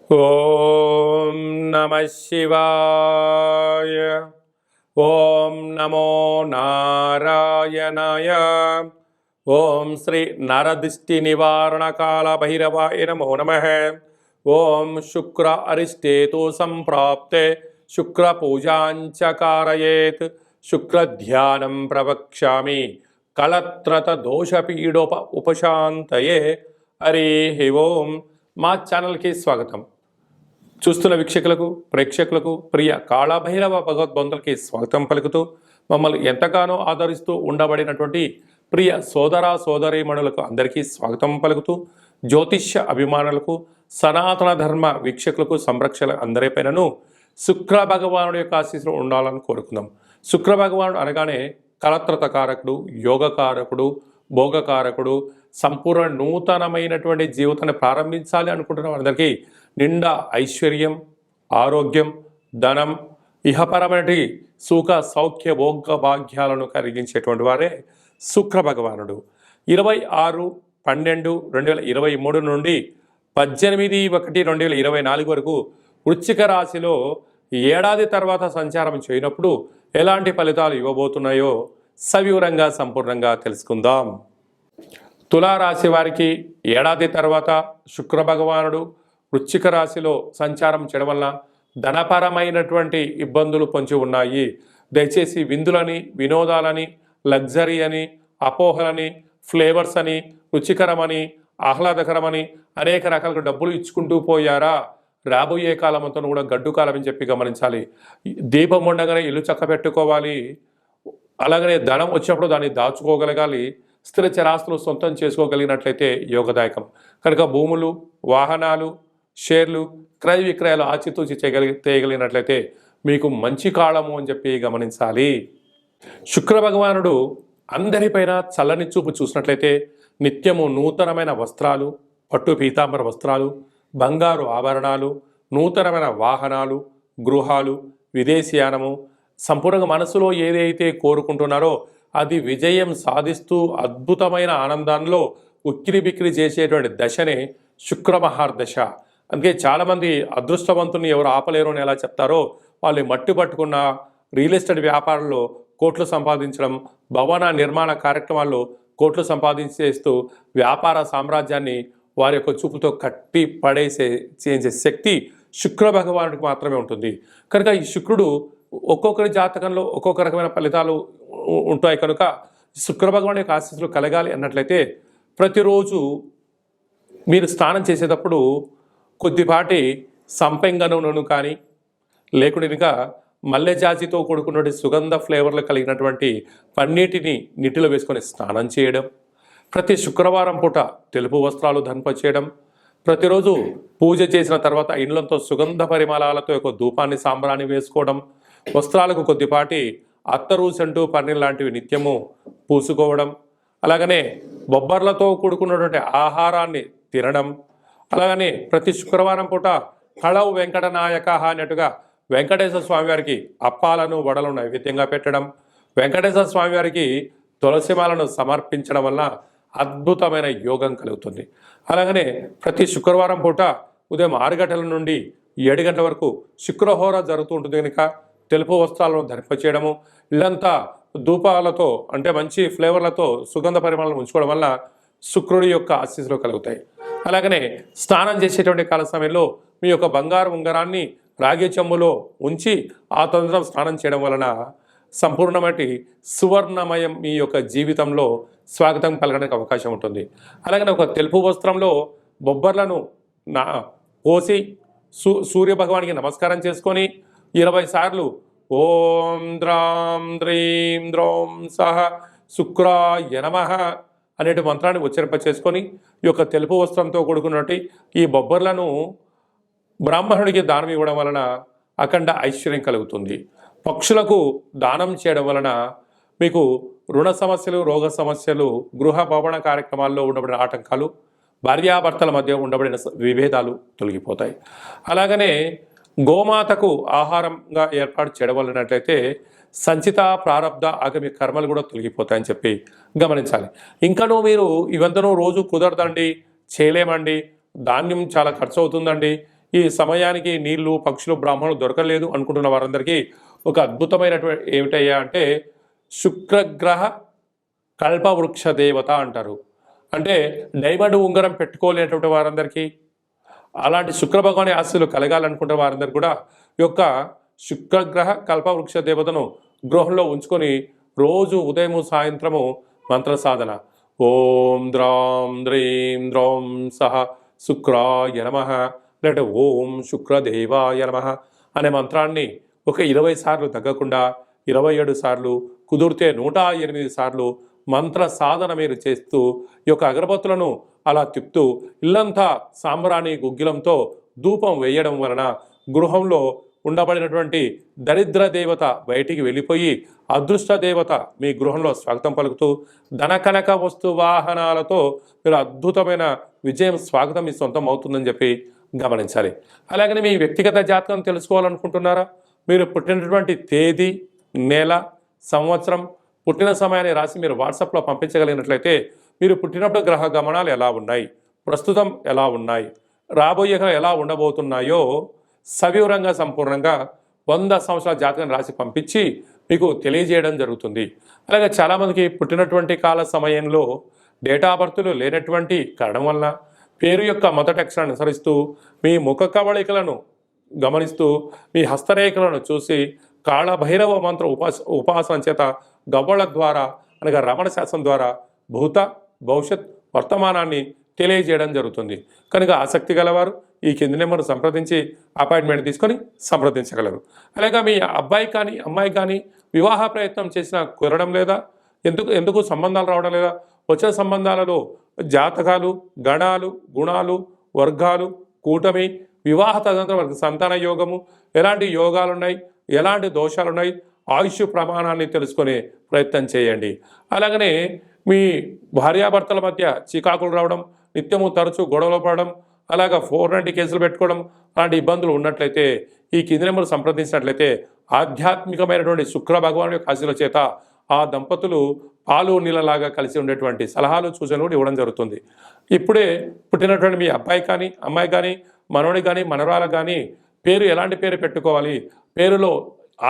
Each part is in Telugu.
ఓం నమ శివాయ. ఓం నమో నారాయణాయ. ఓం శ్రీ నరదిష్టి నివారణ కాల భైరవాయ నమో నమః. ఓం శుక్ర అరిష్టేతు సంప్రాప్తే శుక్ర పూజాంచ కారయేత్. శుక్రధ్యానం ప్రవక్ష్యామి కళత్రత దోషపీడోప ఉపశాంతయే. హరి ఓం. మా ఛానల్కి స్వాగతం. చూస్తున్న వీక్షకులకు ప్రేక్షకులకు ప్రియ కాళభైరవ భగవద్బంధులకి స్వాగతం పలుకుతూ మమ్మల్ని ఎంతగానో ఆదరిస్తూ ఉండబడినటువంటి ప్రియ సోదర సోదరీమణులకు అందరికీ స్వాగతం పలుకుతూ జ్యోతిష్య అభిమానులకు సనాతన ధర్మ వీక్షకులకు సంరక్షణ అందరిపైనను శుక్ర భగవానుడి యొక్క ఆశీస్సులు ఉండాలని కోరుకుందాం. శుక్ర భగవానుడు అనగానే కళత్రతకారకుడు, యోగకారకుడు, భోగకారకుడు, సంపూర్ణ నూతనమైనటువంటి జీవితాన్ని ప్రారంభించాలి అనుకుంటున్న వారందరికీ నిండా ఐశ్వర్యం, ఆరోగ్యం, ధనం, ఇహపరమైన సుఖ సౌఖ్య భోగ భాగ్యాలను కలిగించేటువంటి వారే శుక్ర భగవానుడు. 26/12/2023 నుండి 18/1/2024 వరకు వృశ్చిక రాశిలో ఏడాది తర్వాత సంచారం చేయనప్పుడు ఎలాంటి ఫలితాలు ఇవ్వబోతున్నాయో సవివరంగా సంపూర్ణంగా తెలుసుకుందాం. తులారాశి వారికి ఏడాది తర్వాత శుక్ర భగవానుడు వృశ్చిక రాశిలో సంచారం చేయడం వల్ల ధనపరమైనటువంటి ఇబ్బందులు పొంచి ఉన్నాయి. దయచేసి విందులని, వినోదాలని, లగ్జరీ అని, అపోహలని, ఫ్లేవర్స్ అని, రుచికరమని, ఆహ్లాదకరమని అనేక రకాలుగా డబ్బులు ఇచ్చుకుంటూ పోయారా? రాబోయే కాలం అంతా కూడా గడ్డు కాలం అని చెప్పి గమనించాలి. దీపం ఉండగానే ఇల్లు చక్కబెట్టుకోవాలి. అలాగనే ధనం వచ్చినప్పుడు దాన్ని దాచుకోగలగాలి. స్థిర చరాస్తులు సొంతం చేసుకోగలిగినట్లయితే యోగదాయకం. కనుక భూములు, వాహనాలు, షేర్లు క్రయ విక్రయాలు ఆచితూచి చేయగలిగినట్లయితే మీకు మంచి కాలము అని చెప్పి గమనించాలి. శుక్ర భగవానుడు అందరిపైన చల్లని చూపు చూసినట్లయితే నిత్యము నూతనమైన వస్త్రాలు, పట్టు పీతాంబర వస్త్రాలు, బంగారు ఆభరణాలు, నూతనమైన వాహనాలు, గృహాలు, విదేశీయానము, సంపూర్ణంగా మనసులో ఏదైతే కోరుకుంటున్నారో అది విజయం సాధిస్తూ అద్భుతమైన ఆనందంలో ఉక్కిరి బిక్కిరి చేసేటువంటి దశనే శుక్రమహార్దశ. అందుకే చాలామంది అదృష్టవంతుని ఎవరు ఆపలేరు అని ఎలా చెప్తారో వాళ్ళు మట్టి పట్టుకున్న రియల్ ఎస్టేట్ వ్యాపారంలో కోట్లు సంపాదించడం, భవన నిర్మాణ కార్యక్రమాల్లో కోట్లు సంపాదించేస్తూ వ్యాపార సామ్రాజ్యాన్ని వారి యొక్క చూపుతో కట్టి చేసే శక్తి శుక్ర భగవానుడికి మాత్రమే ఉంటుంది. కనుక ఈ శుక్రుడు ఒక్కొక్కరి జాతకంలో ఒక్కొక్క రకమైన ఫలితాలు ఉంటాయి. కనుక శుక్ర భగవాన్ యొక్క ఆశీస్సులు కలగాలి అన్నట్లయితే ప్రతిరోజు మీరు స్నానం చేసేటప్పుడు కొద్దిపాటి సంపెంగ నూనెను కానీ లేకుంటే ఇంకా మల్లె జాజితో కూడుకున్నటువంటి సుగంధ ఫ్లేవర్లు కలిగినటువంటి పన్నీటిని నీటిలో వేసుకొని స్నానం చేయడం, ప్రతి శుక్రవారం పూట తెలుపు వస్త్రాలు ధరింపచేయడం, ప్రతిరోజు పూజ చేసిన తర్వాత ఇండ్లంతో సుగంధ పరిమళాలతో ఒక ధూపాన్ని సాంబ్రాన్ని వేసుకోవడం, వస్త్రాలకు కొద్దిపాటి అత్తరు, సెంటు, పన్నీర్ లాంటివి నిత్యము పూసుకోవడం, అలాగనే బొబ్బర్లతో కూడుకున్నటువంటి ఆహారాన్ని తినడం, అలాగనే ప్రతి శుక్రవారం పూట కళవు వెంకటనాయక అన్నట్టుగా వెంకటేశ్వర స్వామివారికి అప్పాలను, వడలను నైవేద్యంగా పెట్టడం, వెంకటేశ్వర స్వామివారికి తులసిమాలను సమర్పించడం వల్ల అద్భుతమైన యోగం కలుగుతుంది. అలాగనే ప్రతి శుక్రవారం పూట ఉదయం 6 గంటల నుండి 7 గంటల వరకు శుక్రహోర జరుగుతూ ఉంటుంది. కనుక తెలుపు వస్త్రాలను ధరింపచేయడము, ఇల్లంతా ధూపాలతో అంటే మంచి ఫ్లేవర్లతో సుగంధ పరిమళాలను ఉంచుకోవడం వల్ల శుక్రుడి యొక్క ఆశీస్సులు కలుగుతాయి. అలాగనే స్నానం చేసేటువంటి కాల సమయంలో మీ యొక్క బంగారు ఉంగరాన్ని రాగి చెంబులో ఉంచి ఆ తదనంతరం స్నానం చేయడం వలన సంపూర్ణమైన సువర్ణమయం మీ యొక్క జీవితంలో స్వాగతం పలకడానికి అవకాశం ఉంటుంది. అలాగనే ఒక తెలుపు వస్త్రంలో బొబ్బర్లను పోసి సూర్య భగవానికి నమస్కారం చేసుకొని 20 సార్లు ఓం ద్రాం ద్రీం ద్రోం సహ శుక్రాయ నమః అనేటి మంత్రాన్ని ఉచ్చరింప చేసుకొని ఈ యొక్క తెలుపు వస్త్రంతో కూడుకున్నట్టు ఈ బొబ్బర్లను బ్రాహ్మణుడికి దానం ఇవ్వడం వలన అఖండ ఐశ్వర్యం కలుగుతుంది. పక్షులకు దానం చేయడం వలన మీకు రుణ సమస్యలు, రోగ సమస్యలు, గృహ భవన కార్యక్రమాల్లో ఉండబడిన ఆటంకాలు, భార్యాభర్తల మధ్య ఉండబడిన విభేదాలు తొలగిపోతాయి. అలాగనే గోమాతకు ఆహారంగా ఏర్పాటు చేయడం వలనట్లయితే సంచిత, ప్రారబ్ధ, ఆగమి కర్మలు కూడా తొలగిపోతాయని చెప్పి గమనించాలి. ఇంకనూ మీరు ఇవంతనూ రోజు కుదరదండి, చేయలేమండి, ధాన్యం చాలా ఖర్చు అవుతుందండి, ఈ సమయానికి నీళ్లు పక్షులు బ్రాహ్మణులు దొరకలేదు అనుకుంటున్న వారందరికీ ఒక అద్భుతమైనటువంటి ఏమిటయ్యా అంటే శుక్రగ్రహ కల్పవృక్ష దేవత అంటారు. అంటే డైమండ్ ఉంగరం పెట్టుకోలేనటువంటి వారందరికీ, అలాంటి శుక్ర భగవాని ఆశీస్సులు కలగాలనుకుంటున్న వారందరూ కూడా ఈ యొక్క శుక్రగ్రహ కల్పవృక్ష దేవతను గృహంలో ఉంచుకొని రోజు ఉదయము సాయంత్రము మంత్ర సాధన ఓం ద్రాం ద్రీం ద్రౌం సహ శుక్రాయ నమః లేదంటే ఓం శుక్రదేవాయ నమః అనే మంత్రాన్ని ఒక 20 సార్లు తగ్గకుండా 27 సార్లు కుదిరితే 108 సార్లు మంత్ర సాధన మీరు చేస్తూ ఈ యొక్క అగరబత్తులను అలా తిప్పుతూ ఇల్లంతా సాంబ్రాణి గుగ్గిలంతో ధూపం వేయడం వలన గృహంలో ఉండబడినటువంటి దరిద్ర దేవత బయటికి వెళ్ళిపోయి అదృష్ట దేవత మీ గృహంలో స్వాగతం పలుకుతూ ధనకనక వస్తు వాహనాలతో మీరు అద్భుతమైన విజయం స్వాగతం మీ సొంతం అవుతుందని చెప్పి గమనించాలి. అలాగని మీ వ్యక్తిగత జాతకం తెలుసుకోవాలనుకుంటున్నారా? మీరు పుట్టినటువంటి తేదీ, నెల, సంవత్సరం, పుట్టిన సమయాన్ని రాసి మీరు వాట్సాప్లో పంపించగలిగినట్లయితే మీరు పుట్టినప్పుడు గ్రహ గమనాలు ఎలా ఉన్నాయి, ప్రస్తుతం ఎలా ఉన్నాయి, రాబోయే ఎలా ఉండబోతున్నాయో సవివరంగా సంపూర్ణంగా 100 సంవత్సరాల జాతకం రాసి పంపించి మీకు తెలియజేయడం జరుగుతుంది. అలాగే చాలామందికి పుట్టినటువంటి కాల సమయంలో డేటా బర్త్లు లేనటువంటి కారణం వలన పేరు యొక్క మొదటి అక్షరాన్ని అనుసరిస్తూ మీ ముఖ కవళికలను గమనిస్తూ మీ హస్తరేఖలను చూసి కాళభైరవ మంత్ర ఉపాసన చేత గవ్వళ ద్వారా అనగా రమణ శాస్త్రం ద్వారా భూత భవిష్యత్ వర్తమానాన్ని తెలియజేయడం జరుగుతుంది. కనుక ఆసక్తి గలవారు ఈ కింది నెంబర్ను సంప్రదించి అపాయింట్మెంట్ తీసుకొని సంప్రదించగలరు. అలాగే మీ అబ్బాయి కానీ అమ్మాయి కానీ వివాహ ప్రయత్నం చేసినా కుదరడం లేదా, ఎందుకు సంబంధాలు రావడం లేదా, వచ్చిన సంబంధాలలో జాతకాలు, గణాలు, గుణాలు, వర్గాలు, కూటమి, వివాహ తదనంతరం వారికి సంతాన యోగము, ఎలాంటి యోగాలు ఉన్నాయి, ఎలాంటి దోషాలు ఉన్నాయి, ఆయుష్ ప్రమాణాన్ని తెలుసుకునే ప్రయత్నం చేయండి. అలాగనే మీ భార్యాభర్తల మధ్య చికాకులు రావడం, నిత్యము తరచూ గొడవలు పడడం, అలాగా 490 కేసులు పెట్టుకోవడం అలాంటి ఇబ్బందులు ఉన్నట్లయితే ఈ కింది నెంబర్ సంప్రదించినట్లయితే ఆధ్యాత్మికమైనటువంటి శుక్ర భగవాన్ యొక్క ఆశీర్వాదం చేత ఆ దంపతులు పాలు నీళ్ళలాగా కలిసి ఉండేటువంటి సలహాలు సూచనలు కూడా ఇవ్వడం జరుగుతుంది. ఇప్పుడే పుట్టినటువంటి మీ అబ్బాయి కానీ అమ్మాయి కానీ మనవడి కానీ మనవరాలకు కానీ పేరు ఎలాంటి పేరు పెట్టుకోవాలి, పేరులో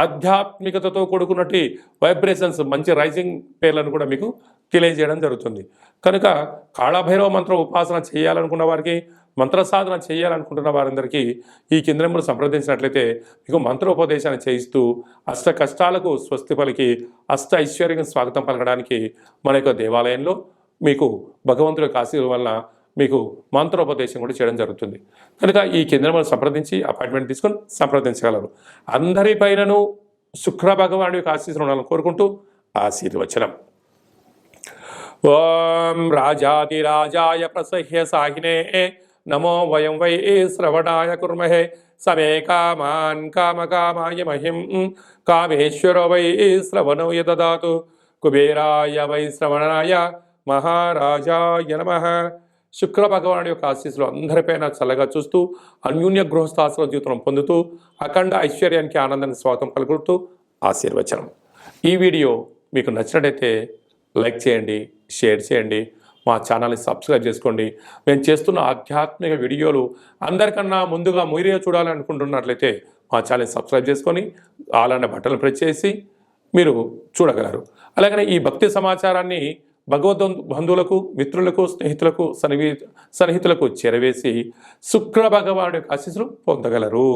ఆధ్యాత్మికతతో కూడుకున్నట్టు వైబ్రేషన్స్ మంచి రైజింగ్ పేర్లను కూడా మీకు తెలియజేయడం జరుగుతుంది. కనుక కాళభైరవ మంత్ర ఉపాసన చేయాలనుకున్న వారికి, మంత్ర సాధన చేయాలనుకుంటున్న వారందరికీ ఈ కింద నెంబర్ సంప్రదించినట్లయితే మీకు మంత్రోపదేశాన్ని చేయిస్తూ అష్ట కష్టాలకు స్వస్తి పలికి అష్ట ఐశ్వర్యం స్వాగతం పలకడానికి మన యొక్క దేవాలయంలో మీకు భగవంతుడి యొక్క ఆశీర్వాదం వలన మీకు మంత్రోపదేశం కూడా చేయడం జరుగుతుంది. కనుక ఈ కింద నెంబర్ సంప్రదించి అపాయింట్మెంట్ తీసుకొని సంప్రదించగలరు. అందరిపైనను శుక్ర భగవానుడి యొక్క ఆశీస్సులు ఉండాలని కోరుకుంటూ ఆశీర్వచనం. ఓం రాజాదిరాజాయ ప్రసహ్య సాహినే నమో వయం వై శ్రవణాయ కుర్మహే సమే కామాన్ కామకామాయ మహిం కామేశ్వరో వై శ్రవణో యదదాతు కుబేరాయ వై శ్రవణాయ మహారాజాయ నమః. శుక్ర భగవానుడి యొక్క ఆశీస్సులు అందరిపైన చల్లగా చూస్తూ అన్యూన్య గృహస్థాశ్రమ జీవితం పొందుతూ అఖండ ఐశ్వర్యానికి ఆనందాన్ని స్వాగతం పలుకుతూ ఆశీర్వచనం. ఈ వీడియో మీకు నచ్చినట్టయితే లైక్ చేయండి, షేర్ చేయండి, మా ఛానల్ని సబ్స్క్రైబ్ చేసుకోండి. మేము చేస్తున్న ఆధ్యాత్మిక వీడియోలు అందరికన్నా ముందుగా మీరే చూడాలనుకుంటున్నట్లయితే మా ఛానల్ని సబ్స్క్రైబ్ చేసుకొని అలానే బటన్లు ప్రెస్ చేసి మీరు చూడగలరు. అలాగనే ఈ భక్తి సమాచారాన్ని బంధువులకు, మిత్రులకు, సన్నిహితులకు చేరవేసి శుక్ర భగవానుడి యొక్క ఆశీస్సులు పొందగలరు.